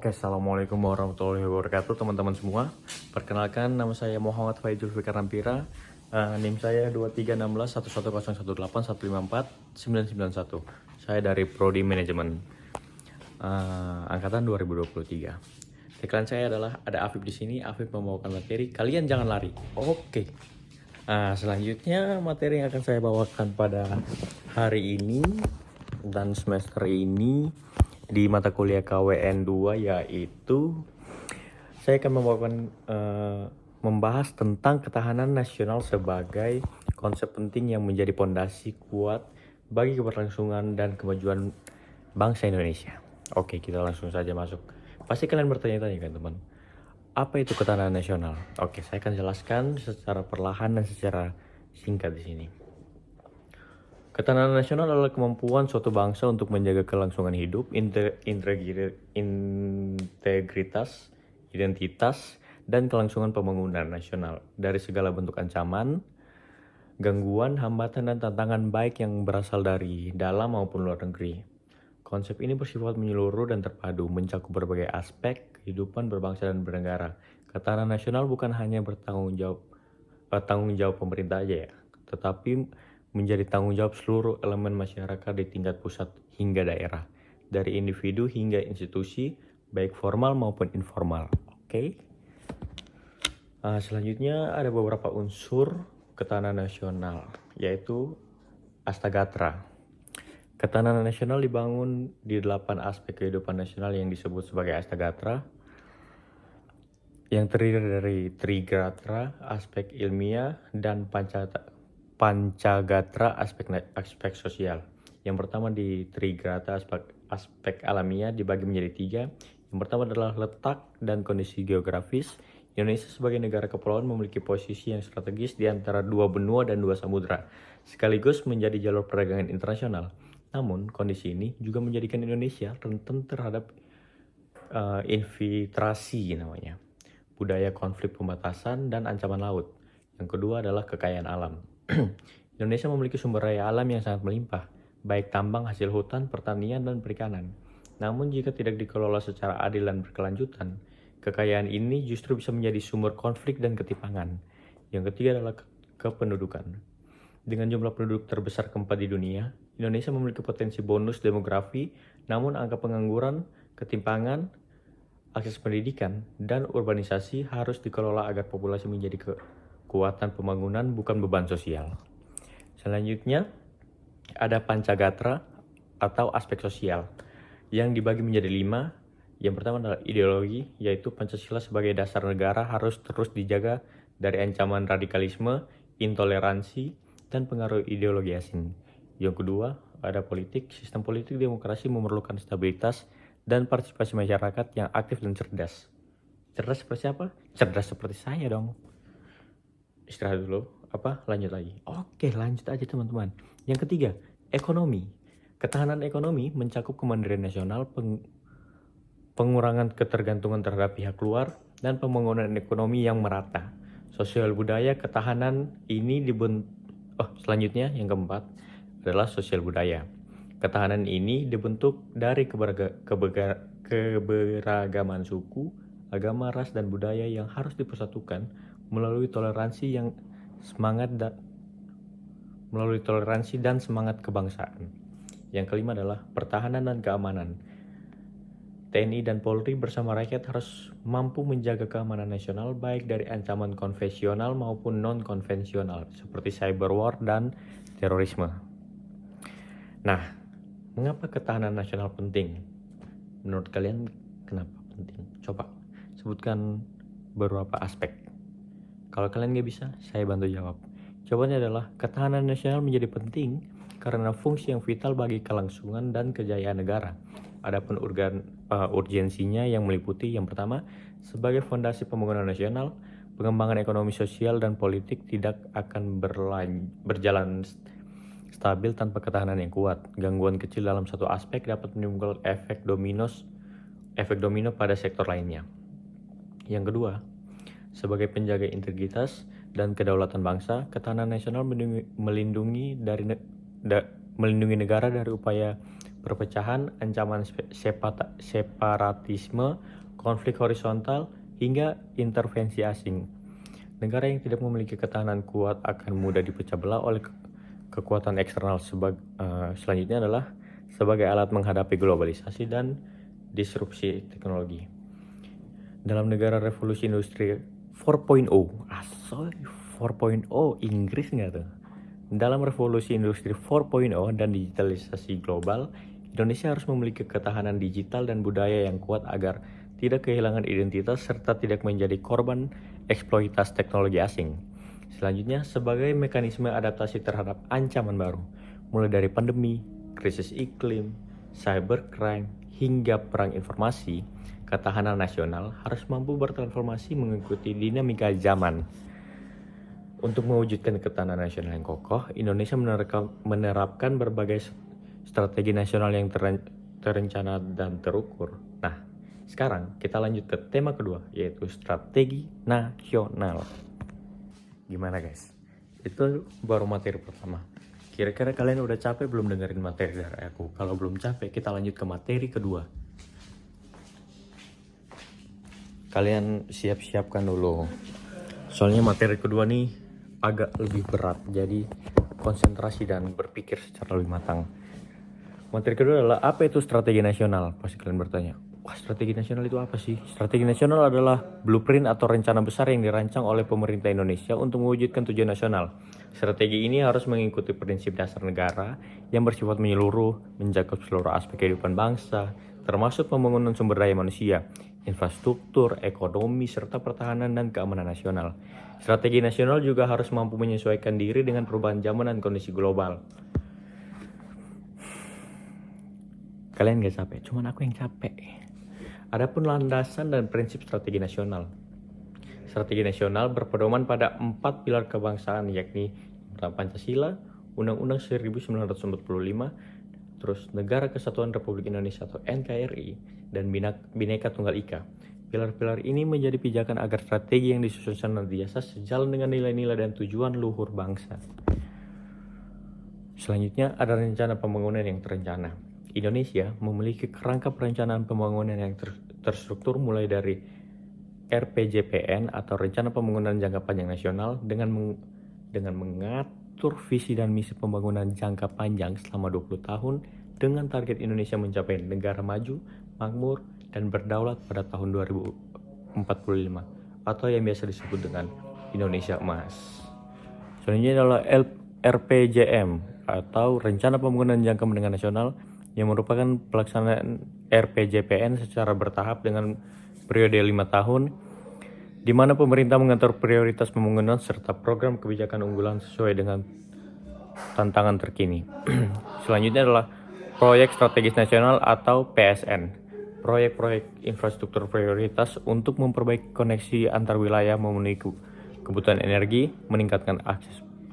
Oke, assalamualaikum warahmatullahi wabarakatuh teman-teman semua. Perkenalkan, nama saya Muhammad Faizul Fikar Rampira. NIM saya 231611011154 Saya dari Prodi Manajemen angkatan 2023. Tagline saya adalah ada Afif di sini. Afif membawakan materi. Kalian jangan lari. Oke. Selanjutnya materi yang akan saya bawakan pada hari ini dan semester ini di mata kuliah KWN 2 yaitu saya akan membahas tentang ketahanan nasional sebagai konsep penting yang menjadi pondasi kuat bagi keberlangsungan dan kemajuan bangsa Indonesia. Oke, kita langsung saja masuk. Pasti kalian bertanya-tanya kan teman, apa itu ketahanan nasional? Oke, saya akan jelaskan secara perlahan dan secara singkat di sini. Ketahanan nasional adalah kemampuan suatu bangsa untuk menjaga kelangsungan hidup, integritas, identitas, dan kelangsungan pembangunan nasional dari segala bentuk ancaman, gangguan, hambatan, dan tantangan baik yang berasal dari dalam maupun luar negeri. Konsep ini bersifat menyeluruh dan terpadu, mencakup berbagai aspek kehidupan berbangsa dan bernegara. Ketahanan nasional bukan hanya tanggung jawab pemerintah aja ya, tetapi menjadi tanggung jawab seluruh elemen masyarakat di tingkat pusat hingga daerah, dari individu hingga institusi, baik formal maupun informal. Oke. Selanjutnya ada beberapa unsur ketahanan nasional, yaitu Astagatra. Ketahanan nasional dibangun di 8 aspek kehidupan nasional yang disebut sebagai Astagatra, yang terdiri dari Trigatra, aspek ilmiah, dan Pancagatra, aspek sosial. Yang pertama di Trigrata, aspek alamiah dibagi menjadi 3. Yang pertama adalah letak dan kondisi geografis. Indonesia sebagai negara kepulauan memiliki posisi yang strategis di antara 2 benua dan 2 samudra, sekaligus menjadi jalur perdagangan internasional. Namun, kondisi ini juga menjadikan Indonesia rentan terhadap infiltrasi namanya, budaya konflik pembatasan, dan ancaman laut. Yang kedua adalah kekayaan alam. Indonesia memiliki sumber daya alam yang sangat melimpah, baik tambang, hasil hutan, pertanian, dan perikanan. Namun jika tidak dikelola secara adil dan berkelanjutan, kekayaan ini justru bisa menjadi sumber konflik dan ketimpangan. Yang ketiga adalah kependudukan. Dengan jumlah penduduk terbesar keempat di dunia, Indonesia memiliki potensi bonus demografi, namun angka pengangguran, ketimpangan, akses pendidikan, dan urbanisasi harus dikelola agar populasi menjadi kekuatan pembangunan bukan beban sosial. Selanjutnya ada Pancagatra atau aspek sosial yang dibagi menjadi 5. Yang pertama adalah ideologi, yaitu Pancasila sebagai dasar negara harus terus dijaga dari ancaman radikalisme, intoleransi, dan pengaruh ideologi asing. Yang kedua ada politik, sistem politik demokrasi memerlukan stabilitas dan partisipasi masyarakat yang aktif dan cerdas. Cerdas seperti apa? Cerdas seperti saya dong. Istirahat dulu, lanjut lagi. Oke, lanjut aja teman-teman. Yang ketiga, ekonomi. Ketahanan ekonomi mencakup kemandirian nasional, pengurangan ketergantungan terhadap pihak luar, dan pembangunan ekonomi yang merata. Sosial budaya ketahanan ini selanjutnya yang keempat adalah sosial budaya. Ketahanan ini dibentuk dari keberagaman suku, agama, ras, dan budaya yang harus dipersatukan melalui toleransi dan semangat kebangsaan. Yang kelima adalah pertahanan dan keamanan. TNI dan Polri bersama rakyat harus mampu menjaga keamanan nasional baik dari ancaman konvensional maupun non-konvensional seperti cyber war dan terorisme. Nah, mengapa ketahanan nasional penting? Menurut kalian kenapa penting? Coba sebutkan beberapa aspek. Kalau kalian gak bisa, saya bantu jawab. Jawabannya adalah ketahanan nasional menjadi penting karena fungsi yang vital bagi kelangsungan dan kejayaan negara. Adapun urgensinya yang meliputi yang pertama, sebagai fondasi pembangunan nasional, pengembangan ekonomi sosial dan politik tidak akan berjalan stabil tanpa ketahanan yang kuat. Gangguan kecil dalam satu aspek dapat menimbulkan efek domino pada sektor lainnya. Yang kedua, sebagai penjaga integritas dan kedaulatan bangsa, ketahanan nasional melindungi negara dari upaya perpecahan, ancaman separatisme, konflik horizontal, hingga intervensi asing. Negara yang tidak memiliki ketahanan kuat akan mudah dipecah belah oleh kekuatan eksternal. Selanjutnya adalah sebagai alat menghadapi globalisasi dan disrupsi teknologi. Dalam negara revolusi industri 4.0, 4.0 Inggris nggak tuh? Dalam revolusi industri 4.0 dan digitalisasi global, Indonesia harus memiliki ketahanan digital dan budaya yang kuat agar tidak kehilangan identitas serta tidak menjadi korban eksploitasi teknologi asing. Selanjutnya, sebagai mekanisme adaptasi terhadap ancaman baru, mulai dari pandemi, krisis iklim, cybercrime, hingga perang informasi, ketahanan nasional harus mampu bertransformasi mengikuti dinamika zaman. Untuk mewujudkan ketahanan nasional yang kokoh, Indonesia menerapkan berbagai strategi nasional yang terencana dan terukur. Nah, sekarang kita lanjut ke tema kedua, yaitu strategi nasional. Gimana guys? Itu baru materi pertama. Kira-kira kalian udah capek belum dengerin materi dari aku? Kalau belum capek, kita lanjut ke materi kedua. Kalian siap-siapkan dulu. Soalnya materi kedua nih agak lebih berat, jadi konsentrasi dan berpikir secara lebih matang. Materi kedua adalah apa itu strategi nasional? Pasti kalian bertanya, wah strategi nasional itu apa sih? Strategi nasional adalah blueprint atau rencana besar yang dirancang oleh pemerintah Indonesia untuk mewujudkan tujuan nasional. Strategi ini harus mengikuti prinsip dasar negara yang bersifat menyeluruh, mencakup seluruh aspek kehidupan bangsa, termasuk pembangunan sumber daya manusia, infrastruktur, ekonomi, serta pertahanan dan keamanan nasional. Strategi nasional juga harus mampu menyesuaikan diri dengan perubahan zaman dan kondisi global. Kalian gak capek, cuman aku yang capek. Adapun landasan dan prinsip strategi nasional. Strategi nasional berpedoman pada 4 pilar kebangsaan, yakni Pancasila, Undang-Undang 1945, terus Negara Kesatuan Republik Indonesia atau NKRI, dan Bhinneka Tunggal Ika. Pilar-pilar ini menjadi pijakan agar strategi yang disusun senantiasa sejalan dengan nilai-nilai dan tujuan luhur bangsa. Selanjutnya ada rencana pembangunan yang terencana. Indonesia memiliki kerangka perencanaan pembangunan yang terstruktur mulai dari RPJPN atau Rencana Pembangunan Jangka Panjang Nasional dengan mengatur visi dan misi pembangunan jangka panjang selama 20 tahun dengan target Indonesia mencapai negara maju, makmur, dan berdaulat pada tahun 2045 atau yang biasa disebut dengan Indonesia Emas. Selanjutnya adalah RPJM atau Rencana Pembangunan Jangka Menengah Nasional yang merupakan pelaksanaan RPJPN secara bertahap dengan periode 5 tahun di mana pemerintah mengatur prioritas pembangunan serta program kebijakan unggulan sesuai dengan tantangan terkini. Selanjutnya adalah Proyek Strategis Nasional atau PSN. Proyek-proyek infrastruktur prioritas untuk memperbaiki koneksi antar wilayah, memenuhi kebutuhan energi, meningkatkan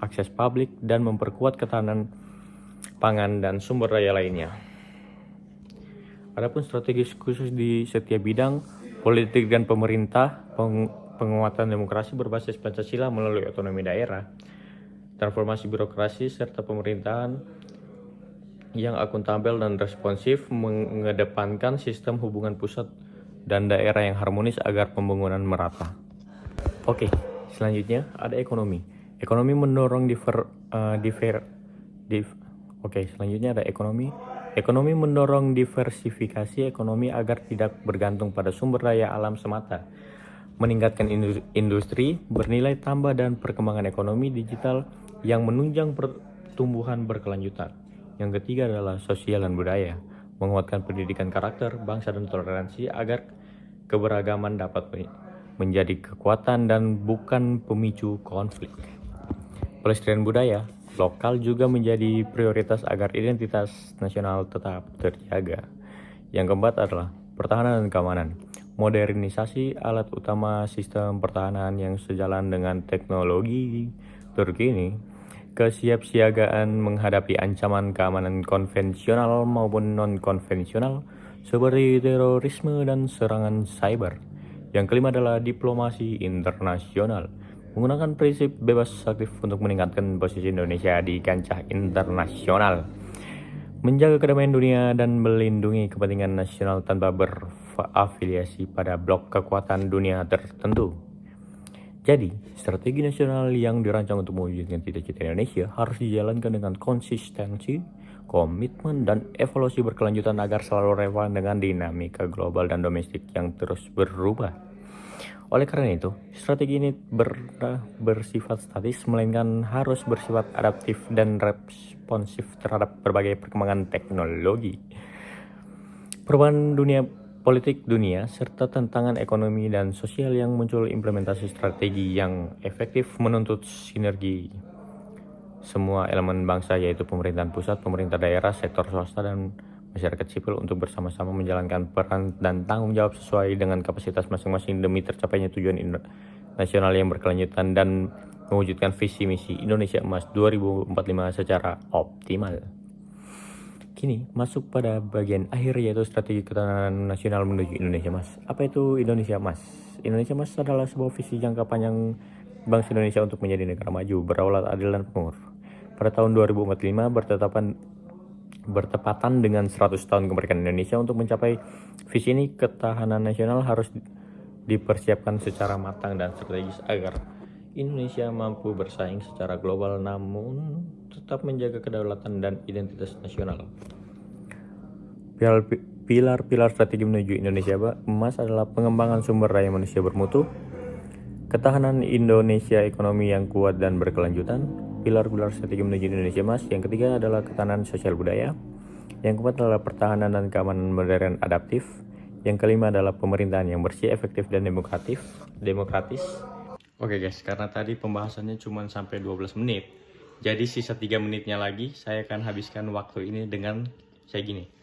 akses publik, dan memperkuat ketahanan pangan dan sumber daya lainnya. Adapun strategi khusus di setiap bidang politik dan pemerintah, penguatan demokrasi berbasis Pancasila melalui otonomi daerah, transformasi birokrasi serta pemerintahan yang akuntabel dan responsif, mengedepankan sistem hubungan pusat dan daerah yang harmonis agar pembangunan merata. Oke, selanjutnya ada ekonomi. Ekonomi mendorong selanjutnya ada ekonomi. Ekonomi mendorong diversifikasi ekonomi agar tidak bergantung pada sumber daya alam semata, meningkatkan industri bernilai tambah dan perkembangan ekonomi digital yang menunjang pertumbuhan berkelanjutan. Yang ketiga adalah sosial dan budaya, menguatkan pendidikan karakter, bangsa dan toleransi agar keberagaman dapat menjadi kekuatan dan bukan pemicu konflik. Pelestarian budaya lokal juga menjadi prioritas agar identitas nasional tetap terjaga. Yang keempat adalah pertahanan dan keamanan, modernisasi alat utama sistem pertahanan yang sejalan dengan teknologi terkini, kesiapsiagaan menghadapi ancaman keamanan konvensional maupun non-konvensional seperti terorisme dan serangan cyber. Yang kelima adalah diplomasi internasional, menggunakan prinsip bebas aktif untuk meningkatkan posisi Indonesia di kancah internasional. menjaga kedamaian dunia dan melindungi kepentingan nasional tanpa berafiliasi pada blok kekuatan dunia tertentu. Jadi, strategi nasional yang dirancang untuk mewujudkan cita-cita Indonesia harus dijalankan dengan konsistensi, komitmen, dan evaluasi berkelanjutan agar selalu relevan dengan dinamika global dan domestik yang terus berubah. Oleh karena itu, strategi ini bersifat statis, melainkan harus bersifat adaptif dan responsif terhadap berbagai perkembangan teknologi, perubahan dunia politik dunia, serta tantangan ekonomi dan sosial yang muncul. Implementasi strategi yang efektif menuntut sinergi semua elemen bangsa, yaitu pemerintahan pusat, pemerintah daerah, sektor swasta, dan masyarakat sipil untuk bersama-sama menjalankan peran dan tanggung jawab sesuai dengan kapasitas masing-masing demi tercapainya tujuan nasional yang berkelanjutan dan mewujudkan visi misi Indonesia Emas 2045 secara optimal. Kini masuk pada bagian akhir, yaitu strategi ketahanan nasional menuju Indonesia Emas. Apa itu Indonesia Emas? Indonesia Emas adalah sebuah visi jangka panjang bangsa Indonesia untuk menjadi negara maju, berdaulat, adil, dan makmur. Pada tahun 2045 bertepatan dengan 100 tahun kemerdekaan Indonesia. Untuk mencapai visi ini, ketahanan nasional harus dipersiapkan secara matang dan strategis agar Indonesia mampu bersaing secara global namun tetap menjaga kedaulatan dan identitas nasional. Pilar-pilar strategi menuju Indonesia Emas adalah pengembangan sumber daya manusia bermutu, ketahanan Indonesia ekonomi yang kuat dan berkelanjutan. Pilar-pilar strategi menuju Indonesia Emas yang ketiga adalah ketahanan sosial budaya, yang keempat adalah pertahanan dan keamanan modern adaptif, yang kelima adalah pemerintahan yang bersih, efektif, dan demokratis. Oke guys, karena tadi pembahasannya cuma sampai 12 menit, jadi sisa 3 menitnya lagi saya akan habiskan waktu ini dengan saya gini.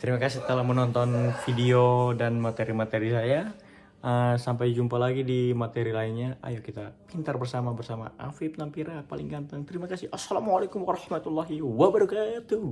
Terima kasih telah menonton video dan materi-materi saya. Sampai jumpa lagi di materi lainnya. Ayo kita pintar bersama Afif Nampira paling ganteng. Terima kasih. Assalamualaikum warahmatullahi wabarakatuh.